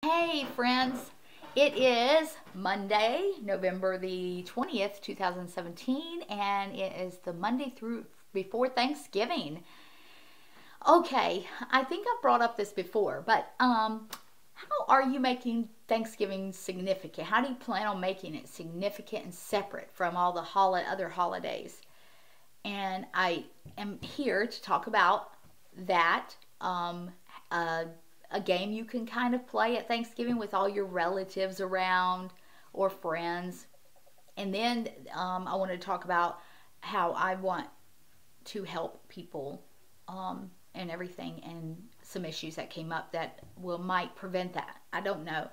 Hey friends, it is Monday, November the 20th, 2017, and it is the Monday through before Thanksgiving. Okay, I think I've brought up this before, but how are you making Thanksgiving significant? How do you plan on making it significant and separate from all the other holidays? And I am here to talk about that. Uh, a game you can kind of play at Thanksgiving with all your relatives around or friends. And then I want to talk about how I want to help people and everything, and some issues that came up that might prevent that. I don't know.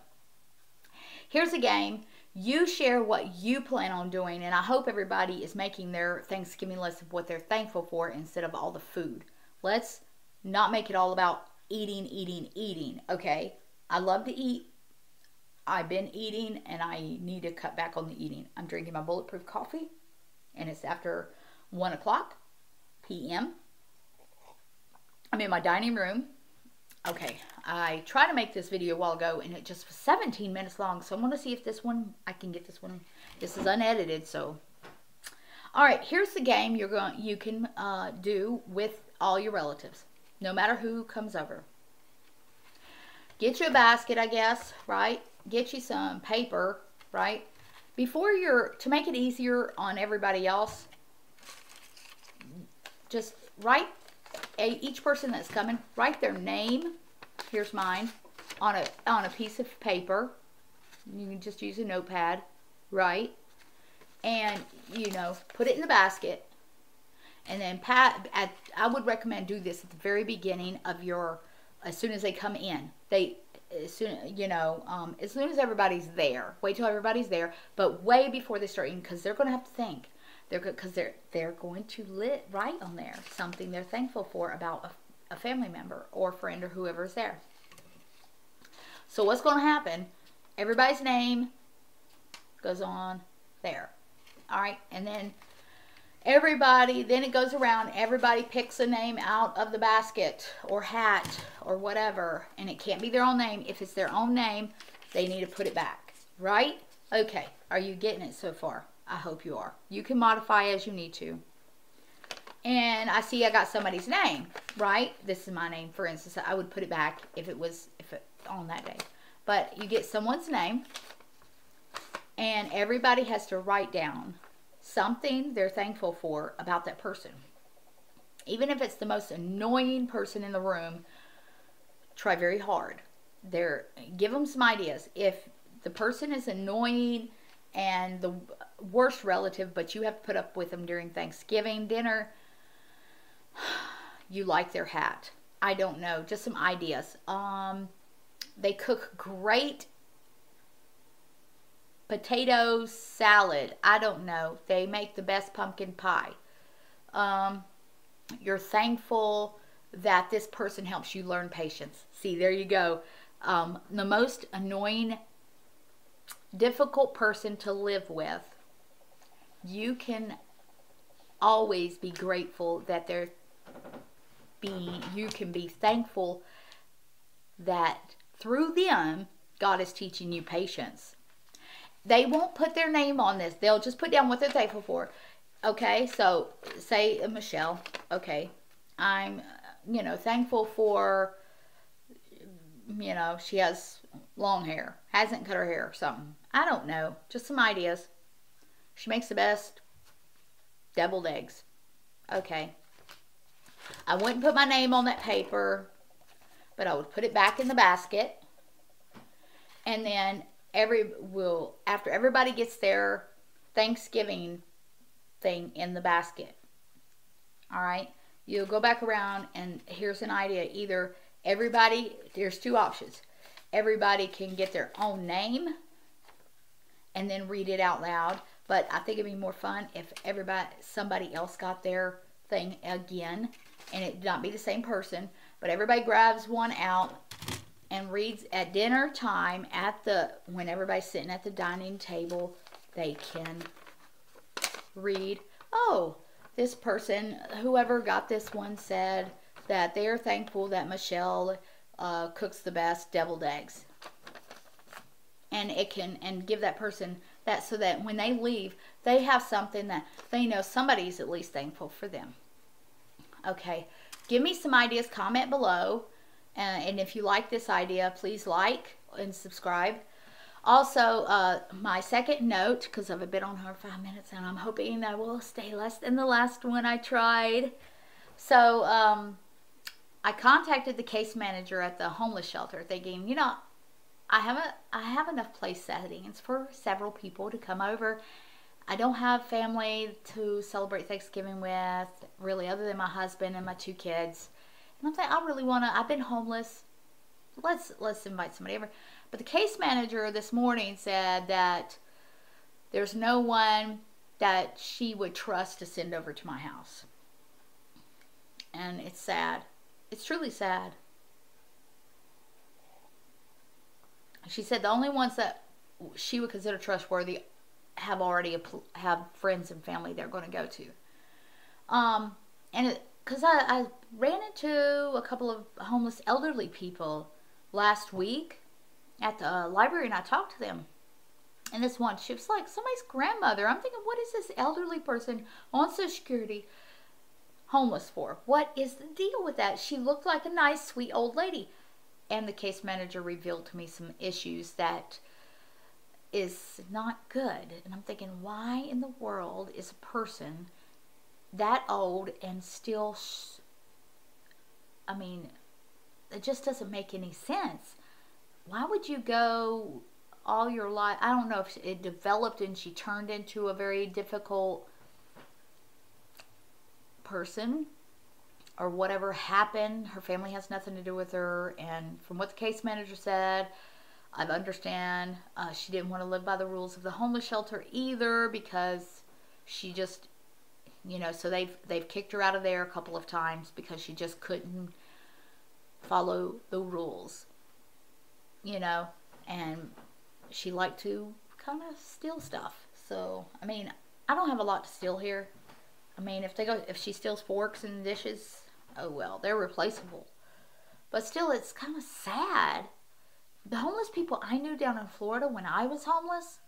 Here's a game. You share what you plan on doing, and I hope everybody is making their Thanksgiving list of what they're thankful for instead of all the food. Let's not make it all about eating, eating, eating, okay? I love to eat. I've been eating, and I need to cut back on the eating. I'm drinking my bulletproof coffee, and it's after 1 o'clock p.m. I'm in my dining room. Okay, I tried to make this video a while ago, and it just was 17 minutes long, so I want to see if I can get this one. This is unedited, so. All right, here's the game you can do with all your relatives, no matter who comes over. Get you a basket, I guess, right? Get you some paper, right? To make it easier on everybody else, just write each person that's coming, write their name. Here's mine on a piece of paper. You can just use a notepad, right? And put it in the basket. And then I would recommend do this at the very beginning of as soon as they come in. As soon as everybody's there. Wait till everybody's there, but way before they start eating, because they're going to have to think. They're going to write on there something they're thankful for about a family member or friend or whoever's there. So what's going to happen? Everybody's name goes on there. All right, and then then it goes around. Everybody picks a name out of the basket or hat or whatever, and it can't be their own name. If it's their own name, they need to put it back, right? Okay, are you getting it so far? I hope you are. You can modify as you need to. And I see I got somebody's name, right? This is my name, for instance. I would put it back if it on that day. But you get someone's name, and everybody has to write down something they're thankful for about that person. Even if it's the most annoying person in the room, try very hard. Give them some ideas. If the person is annoying and the worst relative, but you have to put up with them during Thanksgiving dinner, you like their hat. I don't know. Just some ideas. They cook great potato salad. I don't know. They make the best pumpkin pie. You're thankful that this person helps you learn patience. See, there you go. The most annoying, difficult person to live with, you can always be grateful that you can be thankful that through them, God is teaching you patience. They won't put their name on this. They'll just put down what they're thankful for. Okay, so say Michelle. Okay, I'm, thankful for, she has long hair. Hasn't cut her hair or something. I don't know. Just some ideas. She makes the best deviled eggs. Okay. I wouldn't put my name on that paper, but I would put it back in the basket. And then after everybody gets their Thanksgiving thing in the basket, all right, you'll go back around, and here's an idea. Either there's two options. Everybody can get their own name and then read it out loud, but I think it'd be more fun if somebody else got their thing again, and it not be the same person, but everybody grabs one out and reads at dinner time when everybody's sitting at the dining table. They can read, oh, this person, whoever got this one, said that they are thankful that Michelle cooks the best deviled eggs. and it can, and give that person that, so that when they leave, they have something that they know somebody's at least thankful for them. Okay, give me some ideas, comment below, and if you like this idea, please like and subscribe. Also, my second note, because I've been on her 5 minutes, and I'm hoping I will stay less than the last one I tried. So, I contacted the case manager at the homeless shelter thinking, you know, I have enough place settings for several people to come over. I don't have family to celebrate Thanksgiving with, really, other than my husband and my 2 kids. And I'm saying, I really want to, I've been homeless. Let's invite somebody over. But the case manager this morning said that there's no one that she would trust to send over to my house. And it's sad. It's truly sad. She said the only ones that she would consider trustworthy have already have friends and family they're going to go to. And because I ran into a couple of homeless elderly people last week at the library, and I talked to them. And this one, she was like somebody's grandmother. I'm thinking, what is this elderly person on Social Security homeless for? What is the deal with that? She looked like a nice, sweet old lady. And the case manager revealed to me some issues that is not good. And I'm thinking, why in the world is a person that old and still, I mean, it just doesn't make any sense. Why would you go all your life? I don't know if it developed and she turned into a very difficult person, or whatever happened. Her family has nothing to do with her. And from what the case manager said, I understand she didn't want to live by the rules of the homeless shelter either, because she just, you know, so they've kicked her out of there a couple of times because she just couldn't follow the rules, you know, and she liked to kind of steal stuff. So, I mean, I don't have a lot to steal here. I mean, if she steals forks and dishes, oh well, they're replaceable. But still, it's kind of sad. The homeless people I knew down in Florida when I was homeless,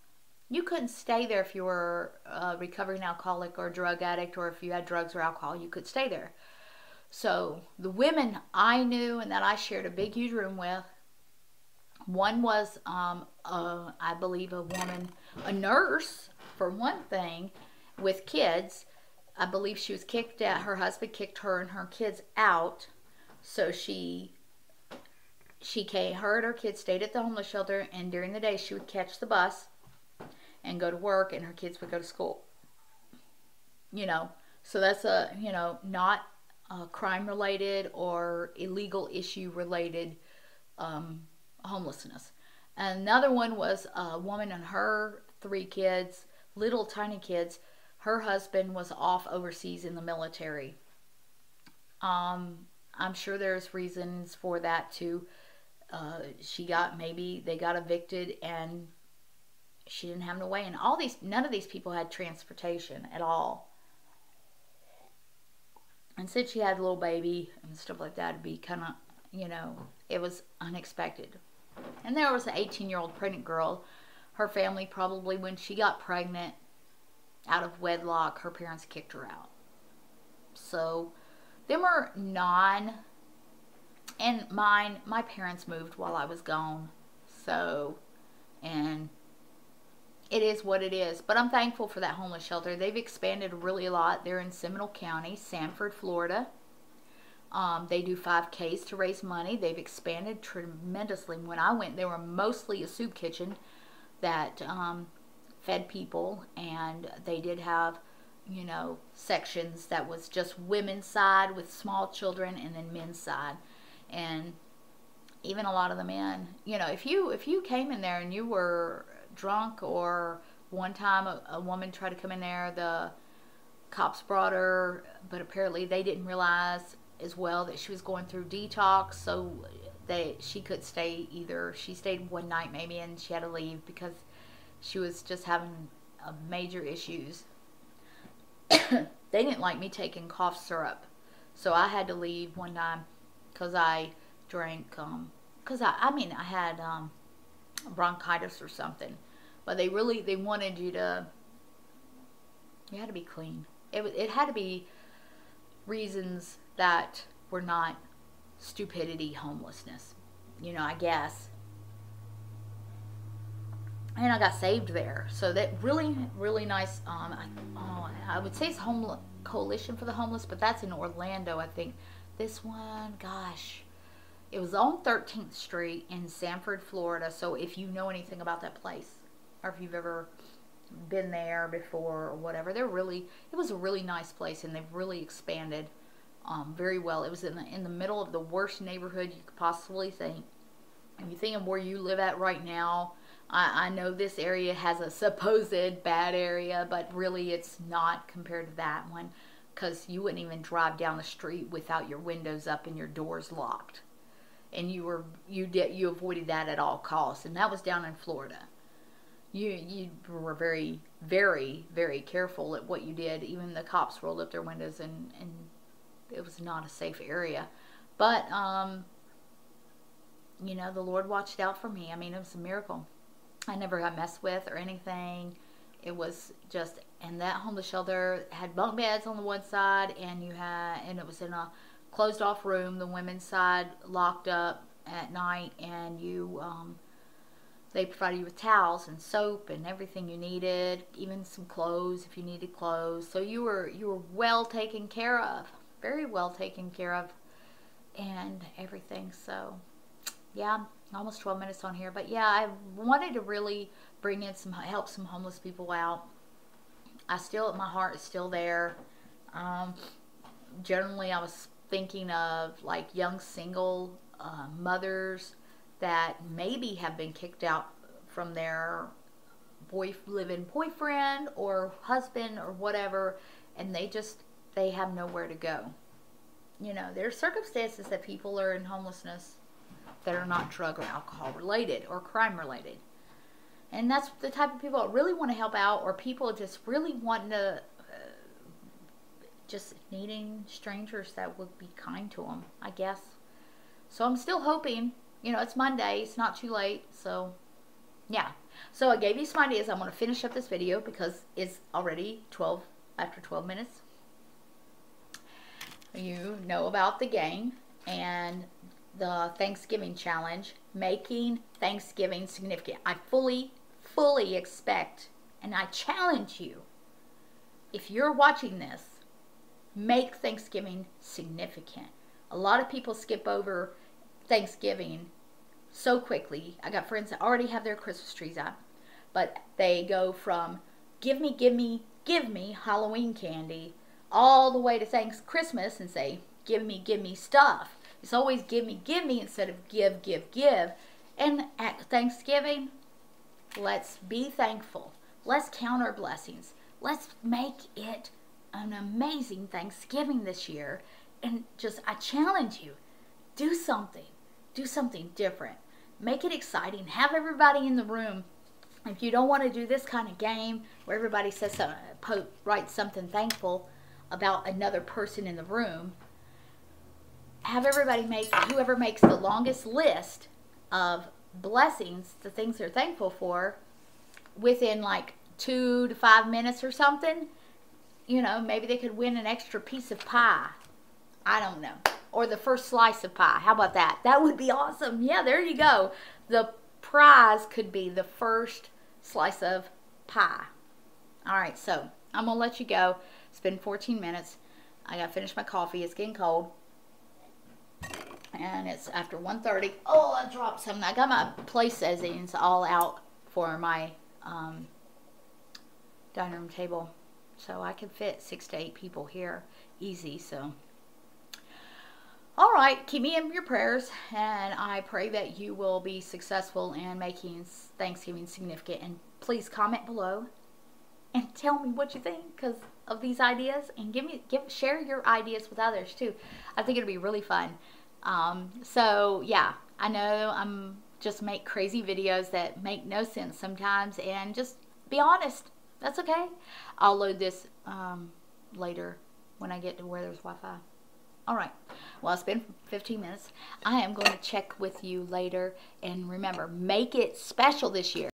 you couldn't stay there if you were a recovering alcoholic or a drug addict, or if you had drugs or alcohol, you could stay there. So the women I knew and that I shared a big, huge room with, one was, I believe, a woman, a nurse, for one thing, with kids. I believe she was kicked out. Her husband kicked her and her kids out. So she came, her and her kids stayed at the homeless shelter, and during the day she would catch the bus and go to work, and her kids would go to school. You know, so that's a, you know, not crime related or illegal issue related homelessness. Another one was a woman and her 3 kids, little tiny kids. Her husband was off overseas in the military. I'm sure there's reasons for that too. Maybe they got evicted and she didn't have no way. And none of these people had transportation at all. And since she had a little baby and stuff like that, it'd be kind of, you know, it was unexpected. And there was an 18-year-old pregnant girl. Her family probably, when she got pregnant, out of wedlock, her parents kicked her out. So them are and my parents moved while I was gone. So, and it is what it is. But I'm thankful for that homeless shelter. They've expanded really a lot. They're in Seminole County, Sanford, Florida. They do 5Ks to raise money. They've expanded tremendously. When I went, they were mostly a soup kitchen that fed people, and they did have, you know, sections that was just women's side with small children, and then men's side. And even a lot of the men, you know, if you came in there and you were drunk, or one time a woman tried to come in there, the cops brought her, but apparently they didn't realize as well that she was going through detox, so she could stay either. She stayed one night maybe, and she had to leave because she was just having major issues. They didn't like me taking cough syrup, so I had to leave one time because I drank, because I had bronchitis or something. But they wanted you had to be clean. It had to be reasons that were not stupidity, homelessness, I guess. And I got saved there. So that really, really nice, I would say it's Coalition for the Homeless, but that's in Orlando, I think. This one, gosh, it was on 13th Street in Sanford, Florida. So if you know anything about that place, or if you've ever been there before or whatever, it was a really nice place, and they've really expanded very well. It was in the middle of the worst neighborhood you could possibly think. If you think of where you live at right now, I know this area has a supposed bad area, but really it's not compared to that one, because you wouldn't even drive down the street without your windows up and your doors locked. And you avoided that at all costs, and that was down in Florida. You were very, very, very careful at what you did. Even the cops rolled up their windows, and it was not a safe area. But the Lord watched out for me. I mean, it was a miracle. I never got messed with or anything. It was just, and that homeless shelter had bunk beds on the one side, and it was in a closed off room, the women's side locked up at night, and they provided you with towels and soap and everything you needed, even some clothes if you needed clothes. So you were well taken care of, very well taken care of, and everything. So yeah, almost 12 minutes on here, but yeah, I wanted to really bring in help some homeless people out. My heart is still there. Generally, I was thinking of like young single mothers that maybe have been kicked out from their live-in boyfriend or husband or whatever, and they have nowhere to go. There are circumstances that people are in homelessness that are not drug or alcohol related or crime related. And that's the type of people that really want to help out, or people just really wanting to, just needing strangers that would be kind to them, I guess. So I'm still hoping, it's Monday, it's not too late, so yeah. So I gave you some ideas. I'm going to finish up this video because it's already after 12 minutes. You know about the game and the Thanksgiving challenge, making Thanksgiving significant. I fully expect, and I challenge you, if you're watching this, make Thanksgiving significant. A lot of people skip over Thanksgiving so quickly. I got friends that already have their Christmas trees up, but they go from give me Halloween candy all the way to Christmas and say give me stuff. It's always give me instead of give. And at Thanksgiving, let's be thankful. Let's count our blessings. Let's make it an amazing Thanksgiving this year. And I challenge you, do something different. Make it exciting. Have everybody in the room. If you don't want to do this kind of game where everybody says writes something thankful about another person in the room, have everybody whoever makes the longest list of blessings, the things they're thankful for, within like 2 to 5 minutes or something. Maybe they could win an extra piece of pie. I don't know. Or the first slice of pie. How about that? That would be awesome. Yeah, there you go. The prize could be the first slice of pie. All right, so I'm going to let you go. It's been 14 minutes. I got to finish my coffee. It's getting cold. And it's after 1:30. Oh, I dropped something. I got my place settings all out for my dining room table. So I can fit 6 to 8 people here. Easy, so. All right, keep me in your prayers, and I pray that you will be successful in making Thanksgiving significant. And please comment below and tell me what you think because of these ideas, and share your ideas with others too. I think it'll be really fun. So yeah, I know I'm just make crazy videos that make no sense sometimes, and just be honest. That's okay. I'll load this later when I get to where there's Wi-Fi. All right. Well, it's been 15 minutes. I am going to check with you later. And remember, make it special this year.